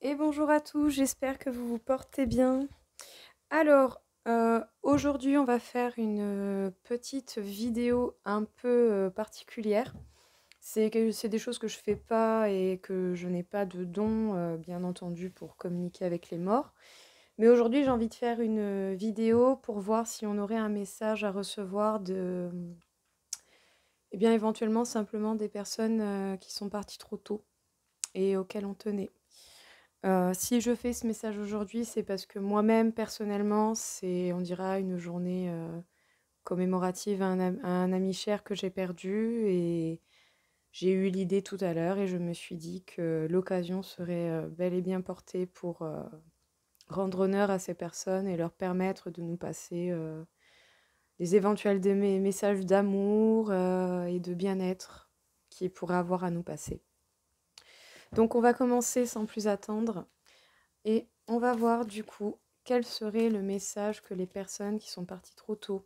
Et bonjour à tous, j'espère que vous vous portez bien. Alors, aujourd'hui, on va faire une petite vidéo un peu particulière. C'est des choses que je fais pas et que je n'ai pas de don, bien entendu, pour communiquer avec les morts. Mais aujourd'hui, j'ai envie de faire une vidéo pour voir si on aurait un message à recevoir de, eh bien, éventuellement, simplement des personnes qui sont parties trop tôt et auxquelles on tenait. Si je fais ce message aujourd'hui, c'est parce que moi-même, personnellement, c'est, on dira, une journée commémorative à un ami cher que j'ai perdu. Et j'ai eu l'idée tout à l'heure et je me suis dit que l'occasion serait bel et bien portée pour rendre honneur à ces personnes et leur permettre de nous passer des éventuels messages d'amour et de bien-être qu'ils pourraient avoir à nous passer. Donc on va commencer sans plus attendre. Et on va voir du coup quel serait le message que les personnes qui sont parties trop tôt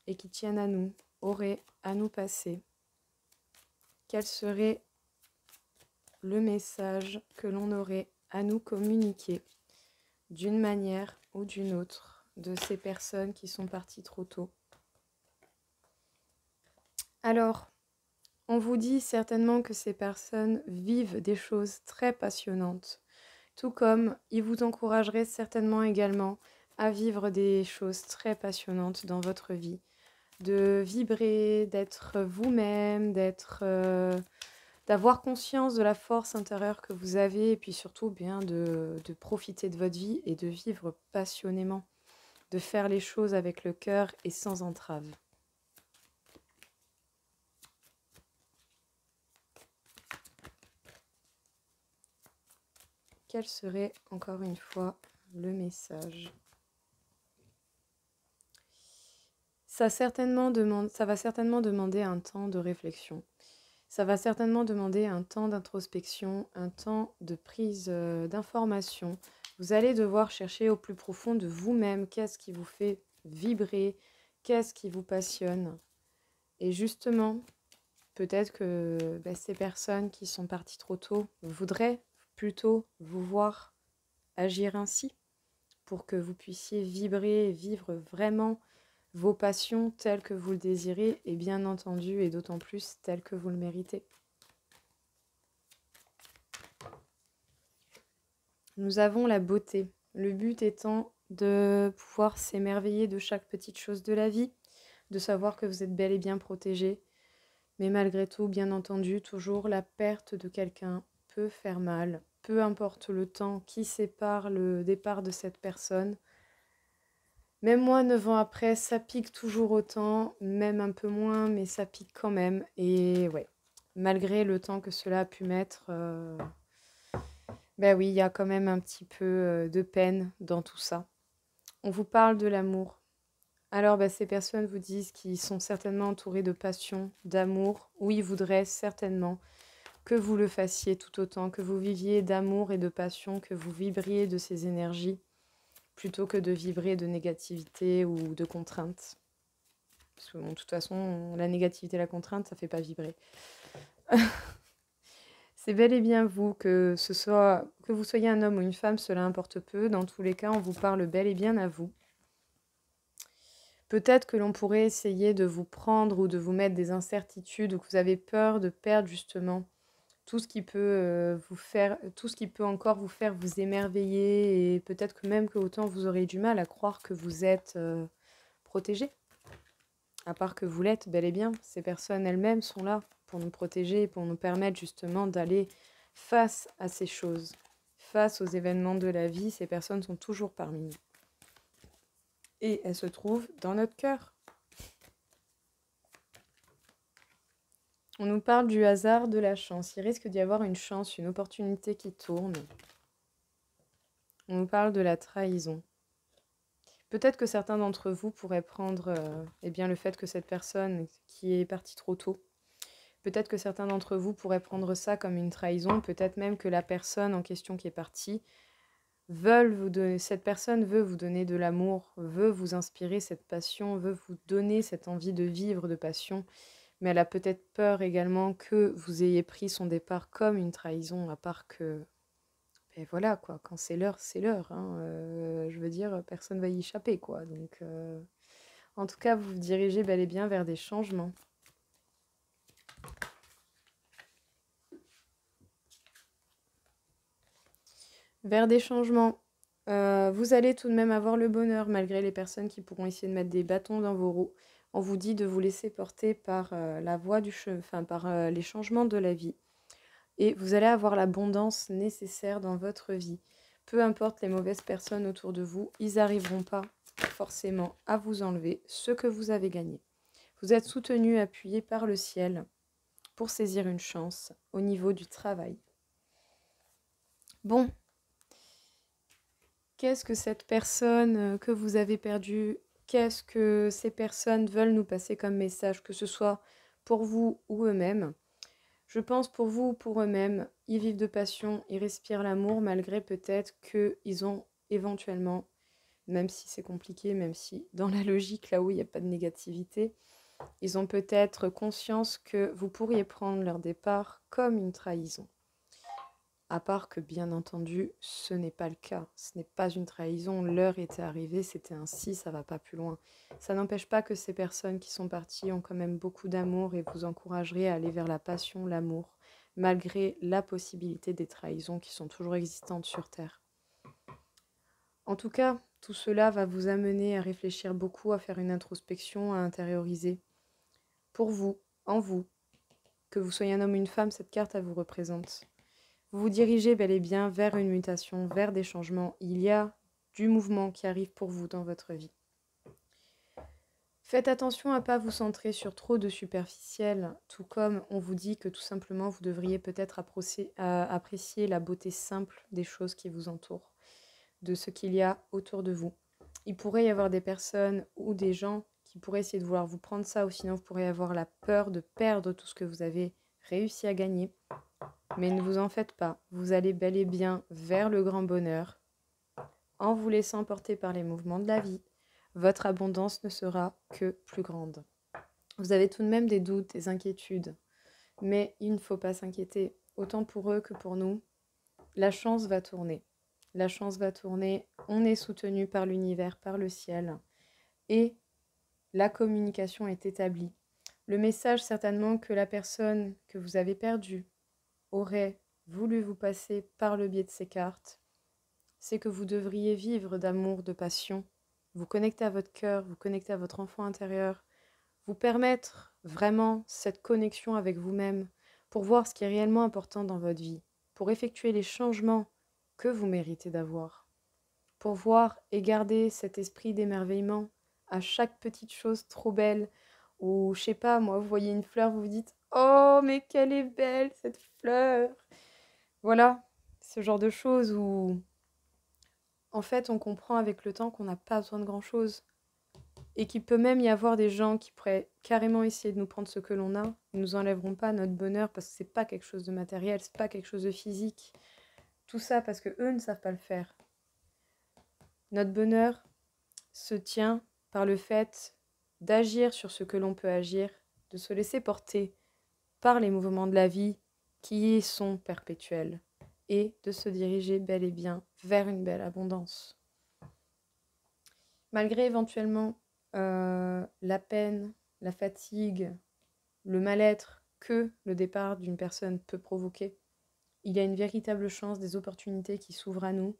et qui tiennent à nous auraient à nous passer. Quel serait le message que l'on aurait à nous communiquer d'une manière ou d'une autre de ces personnes qui sont parties trop tôt. Alors, on vous dit certainement que ces personnes vivent des choses très passionnantes, tout comme ils vous encourageraient certainement également à vivre des choses très passionnantes dans votre vie, de vibrer, d'être vous-même, d'avoir conscience de la force intérieure que vous avez et puis surtout bien de profiter de votre vie et de vivre passionnément, de faire les choses avec le cœur et sans entrave. Quel serait encore une fois le message ? Ça va certainement demander un temps de réflexion. Ça va certainement demander un temps d'introspection, un temps de prise d'information. Vous allez devoir chercher au plus profond de vous-même qu'est-ce qui vous fait vibrer, qu'est-ce qui vous passionne. Et justement, peut-être que ces personnes qui sont parties trop tôt voudraient plutôt vous voir agir ainsi pour que vous puissiez vibrer et vivre vraiment vos passions telles que vous le désirez et bien entendu et d'autant plus telles que vous le méritez. Nous avons la beauté, le but étant de pouvoir s'émerveiller de chaque petite chose de la vie, de savoir que vous êtes bel et bien protégé, mais malgré tout, bien entendu, toujours la perte de quelqu'un peut faire mal, peu importe le temps qui sépare le départ de cette personne. Même moi, 9 ans après, ça pique toujours autant, même un peu moins, mais ça pique quand même. Et ouais, malgré le temps que cela a pu mettre, ben oui, il y a quand même un petit peu de peine dans tout ça. On vous parle de l'amour. Alors, ces personnes vous disent qu'ils sont certainement entourés de passion, d'amour. Oui, ils voudraient certainement que vous le fassiez tout autant, que vous viviez d'amour et de passion, que vous vibriez de ces énergies, plutôt que de vibrer de négativité ou de contrainte. Parce que bon, de toute façon, la négativité et la contrainte, ça ne fait pas vibrer. C'est bel et bien vous, que vous soyez un homme ou une femme, cela importe peu. Dans tous les cas, on vous parle bel et bien à vous. Peut-être que l'on pourrait essayer de vous prendre ou de vous mettre des incertitudes ou que vous avez peur de perdre justement tout ce qui peut tout ce qui peut encore vous faire vous émerveiller et peut-être que même que autant vous aurez du mal à croire que vous êtes protégé. À part que vous l'êtes bel et bien, ces personnes elles-mêmes sont là pour nous protéger, pour nous permettre justement d'aller face à ces choses, face aux événements de la vie. Ces personnes sont toujours parmi nous. Et elles se trouvent dans notre cœur. On nous parle du hasard, de la chance. Il risque d'y avoir une chance, une opportunité qui tourne. On nous parle de la trahison. Peut-être que certains d'entre vous pourraient prendre bien, le fait que cette personne qui est partie trop tôt, peut-être que certains d'entre vous pourraient prendre ça comme une trahison, peut-être même que la personne en question qui est partie cette personne veut vous donner de l'amour, veut vous inspirer cette passion, veut vous donner cette envie de vivre de passion, mais elle a peut-être peur également que vous ayez pris son départ comme une trahison, à part que Et voilà, quoi. Quand c'est l'heure, c'est l'heure, hein. Je veux dire, personne va y échapper, quoi. Donc, en tout cas, vous vous dirigez bel et bien vers des changements. Vers des changements. Vous allez tout de même avoir le bonheur, malgré les personnes qui pourront essayer de mettre des bâtons dans vos roues. On vous dit de vous laisser porter par la voie enfin, par les changements de la vie. Et vous allez avoir l'abondance nécessaire dans votre vie. Peu importe les mauvaises personnes autour de vous, ils n'arriveront pas forcément à vous enlever ce que vous avez gagné. Vous êtes soutenu, appuyé par le ciel pour saisir une chance au niveau du travail. Bon, qu'est-ce que cette personne que vous avez perdue, qu'est-ce que ces personnes veulent nous passer comme message, que ce soit pour vous ou eux-mêmes? Je pense pour vous ou pour eux-mêmes, ils vivent de passion, ils respirent l'amour, malgré peut-être qu'ils ont éventuellement, même si c'est compliqué, même si dans la logique, là où il n'y a pas de négativité, ils ont peut-être conscience que vous pourriez prendre leur départ comme une trahison. À part que, bien entendu, ce n'est pas le cas. Ce n'est pas une trahison. L'heure était arrivée, c'était ainsi, ça va pas plus loin. Ça n'empêche pas que ces personnes qui sont parties ont quand même beaucoup d'amour et vous encouragerez à aller vers la passion, l'amour, malgré la possibilité des trahisons qui sont toujours existantes sur Terre. En tout cas, tout cela va vous amener à réfléchir beaucoup, à faire une introspection, à intérioriser. Pour vous, en vous, que vous soyez un homme ou une femme, cette carte, elle vous représente. Vous vous dirigez bel et bien vers une mutation, vers des changements. Il y a du mouvement qui arrive pour vous dans votre vie. Faites attention à ne pas vous centrer sur trop de superficiel, tout comme on vous dit que tout simplement vous devriez peut-être apprécier la beauté simple des choses qui vous entourent, de ce qu'il y a autour de vous. Il pourrait y avoir des personnes ou des gens qui pourraient essayer de vouloir vous prendre ça, ou sinon vous pourriez avoir la peur de perdre tout ce que vous avez réussi à gagner. Mais ne vous en faites pas, vous allez bel et bien vers le grand bonheur. En vous laissant porter par les mouvements de la vie, votre abondance ne sera que plus grande. Vous avez tout de même des doutes, des inquiétudes, mais il ne faut pas s'inquiéter. Autant pour eux que pour nous, la chance va tourner. La chance va tourner, on est soutenu par l'univers, par le ciel, et la communication est établie. Le message certainement que la personne que vous avez perdue aurait voulu vous passer par le biais de ces cartes, c'est que vous devriez vivre d'amour, de passion, vous connecter à votre cœur, vous connecter à votre enfant intérieur, vous permettre vraiment cette connexion avec vous-même pour voir ce qui est réellement important dans votre vie, pour effectuer les changements que vous méritez d'avoir, pour voir et garder cet esprit d'émerveillement à chaque petite chose trop belle, ou je sais pas, moi, vous voyez une fleur, vous vous dites « Oh, mais qu'elle est belle cette fleur !» Voilà, ce genre de choses où, en fait, on comprend avec le temps qu'on n'a pas besoin de grand-chose. Et qu'il peut même y avoir des gens qui pourraient carrément essayer de nous prendre ce que l'on a. Ils ne nous enlèveront pas notre bonheur parce que c'est pas quelque chose de matériel, c'est pas quelque chose de physique. Tout ça parce que eux ne savent pas le faire. Notre bonheur se tient par le fait d'agir sur ce que l'on peut agir, de se laisser porter par les mouvements de la vie qui sont perpétuels et de se diriger bel et bien vers une belle abondance. Malgré éventuellement la peine, la fatigue, le mal-être que le départ d'une personne peut provoquer, il y a une véritable chance, des opportunités qui s'ouvrent à nous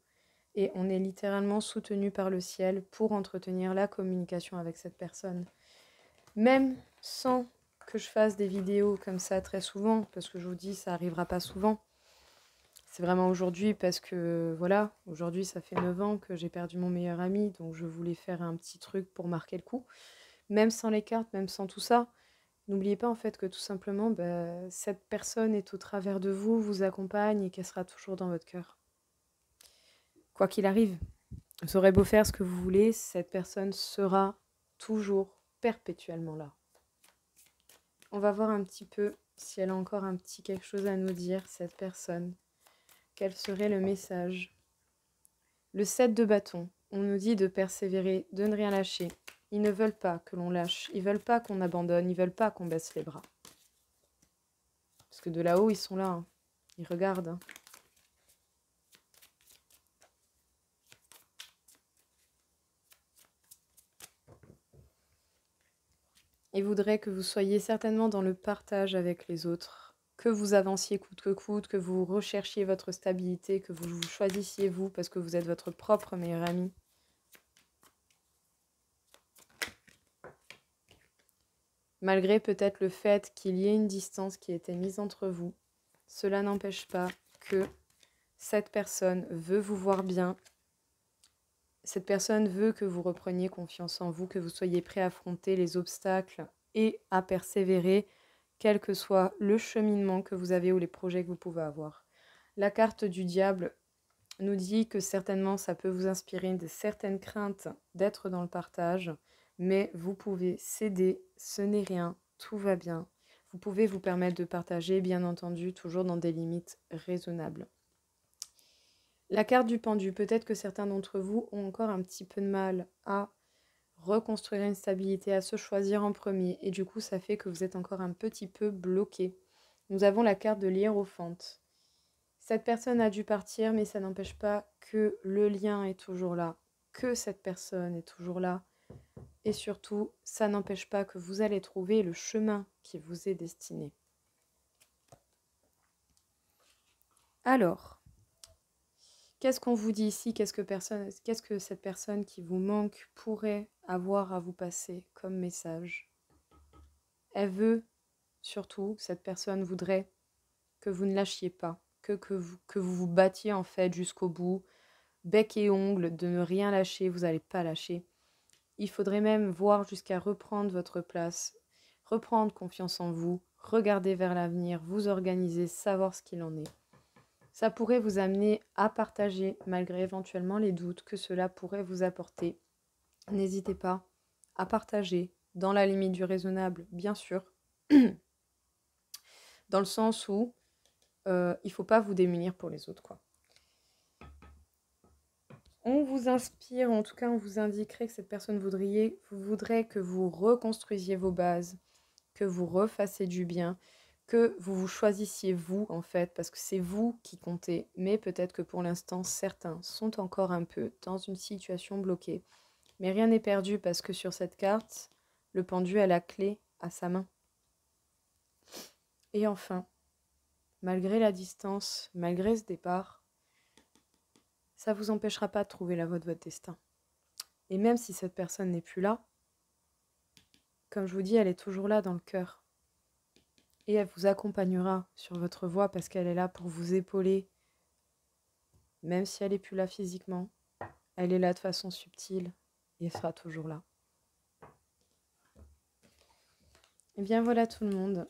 et on est littéralement soutenu par le ciel pour entretenir la communication avec cette personne. Même sans que je fasse des vidéos comme ça très souvent, parce que je vous dis, ça n'arrivera pas souvent. C'est vraiment aujourd'hui parce que, voilà, aujourd'hui ça fait 9 ans que j'ai perdu mon meilleur ami, donc je voulais faire un petit truc pour marquer le coup. Même sans les cartes, même sans tout ça, n'oubliez pas en fait que tout simplement, cette personne est au travers de vous, vous accompagne et qu'elle sera toujours dans votre cœur. Quoi qu'il arrive, vous aurez beau faire ce que vous voulez, cette personne sera toujours perpétuellement là. On va voir un petit peu si elle a encore un petit quelque chose à nous dire, cette personne. Quel serait le message? Le 7 de bâton, on nous dit de persévérer, de ne rien lâcher. Ils ne veulent pas que l'on lâche, ils veulent pas qu'on abandonne, ils veulent pas qu'on baisse les bras. Parce que de là-haut, ils sont là, hein. Ils regardent. Hein. Il voudrait que vous soyez certainement dans le partage avec les autres, que vous avanciez coûte que coûte, que vous recherchiez votre stabilité, que vous vous choisissiez vous parce que vous êtes votre propre meilleur ami. Malgré peut-être le fait qu'il y ait une distance qui ait été mise entre vous, cela n'empêche pas que cette personne veut vous voir bien. Cette personne veut que vous repreniez confiance en vous, que vous soyez prêt à affronter les obstacles et à persévérer, quel que soit le cheminement que vous avez ou les projets que vous pouvez avoir. La carte du diable nous dit que certainement ça peut vous inspirer de certaines craintes d'être dans le partage, mais vous pouvez céder, ce n'est rien, tout va bien. Vous pouvez vous permettre de partager, bien entendu, toujours dans des limites raisonnables. La carte du pendu, peut-être que certains d'entre vous ont encore un petit peu de mal à reconstruire une stabilité, à se choisir en premier, et du coup ça fait que vous êtes encore un petit peu bloqué. Nous avons la carte de l'hiérophante. Cette personne a dû partir, mais ça n'empêche pas que le lien est toujours là, que cette personne est toujours là, et surtout, ça n'empêche pas que vous allez trouver le chemin qui vous est destiné. Alors, qu'est-ce qu'on vous dit ici? Qu'est-ce que cette personne qui vous manque pourrait avoir à vous passer comme message? Elle veut, surtout, cette personne voudrait que vous ne lâchiez pas, que vous vous battiez en fait jusqu'au bout, bec et ongles, de ne rien lâcher, vous n'allez pas lâcher. Il faudrait même voir jusqu'à reprendre votre place, reprendre confiance en vous, regarder vers l'avenir, vous organiser, savoir ce qu'il en est. Ça pourrait vous amener à partager, malgré éventuellement les doutes que cela pourrait vous apporter. N'hésitez pas à partager, dans la limite du raisonnable, bien sûr, dans le sens où il ne faut pas vous démunir pour les autres, quoi. On vous inspire, en tout cas on vous indiquerait que cette personne voudrait que vous reconstruisiez vos bases, que vous refassiez du bien, que vous vous choisissiez vous en fait, parce que c'est vous qui comptez, mais peut-être que pour l'instant certains sont encore un peu dans une situation bloquée. Mais rien n'est perdu parce que sur cette carte, le pendu a la clé à sa main. Et enfin, malgré la distance, malgré ce départ, ça ne vous empêchera pas de trouver la voie de votre destin. Et même si cette personne n'est plus là, comme je vous dis, elle est toujours là dans le cœur. Et elle vous accompagnera sur votre voie parce qu'elle est là pour vous épauler. Même si elle n'est plus là physiquement, elle est là de façon subtile et elle sera toujours là. Et bien voilà tout le monde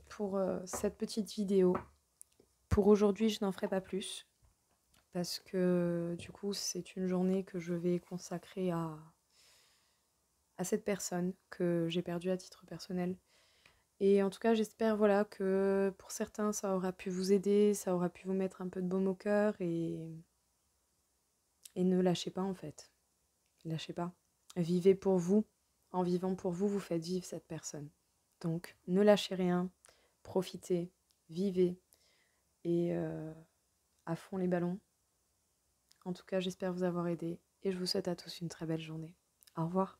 pour cette petite vidéo. Pour aujourd'hui, je n'en ferai pas plus parce que du coup, c'est une journée que je vais consacrer à cette personne que j'ai perdue à titre personnel. Et en tout cas, j'espère voilà, que pour certains, ça aura pu vous aider, ça aura pu vous mettre un peu de baume au cœur et ne lâchez pas en fait. Lâchez pas. Vivez pour vous. En vivant pour vous, vous faites vivre cette personne. Donc, ne lâchez rien, profitez, vivez et à fond les ballons. En tout cas, j'espère vous avoir aidé et je vous souhaite à tous une très belle journée. Au revoir.